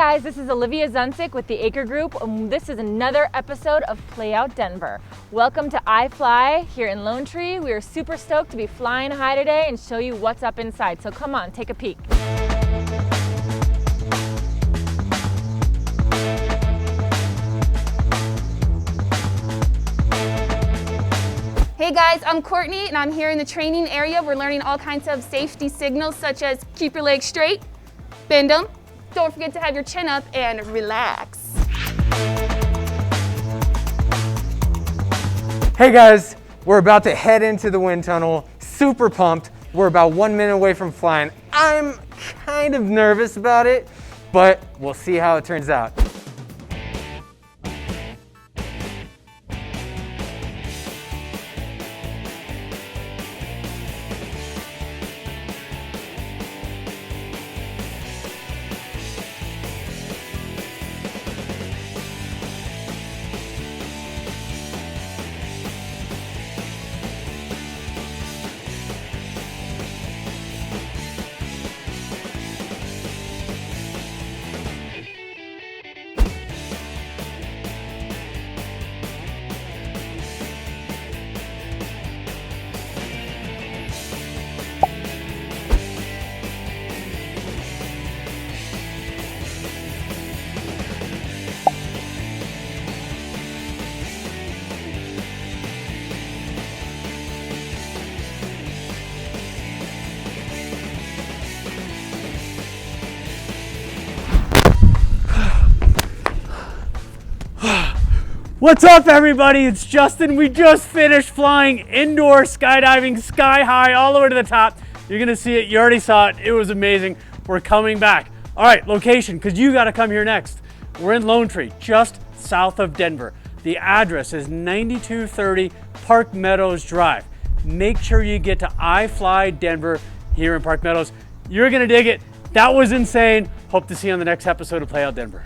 guys, this is Olivia Zunzik with the Acre Group, and this is another episode of Play Out Denver. Welcome to iFly here in Lone Tree. We are super stoked to be flying high today and show you what's up inside. So come on, take a peek. Hey guys, I'm Courtney and I'm here in the training area. We're learning all kinds of safety signals such as keep your legs straight, bend them, don't forget to have your chin up, and relax. Hey guys, we're about to head into the wind tunnel. Super pumped. We're about 1 minute away from flying. I'm kind of nervous about it, but we'll see how it turns out. What's up everybody, it's Justin. We just finished flying indoor skydiving sky high all the way to the top. You're gonna see it, you already saw it, it was amazing. We're coming back. All right, location, because you gotta come here next. We're in Lone Tree, just south of Denver. The address is 9230 Park Meadows Drive. Make sure you get to iFly Denver here in Park Meadows. You're gonna dig it. That was insane. Hope to see you on the next episode of Play Out Denver.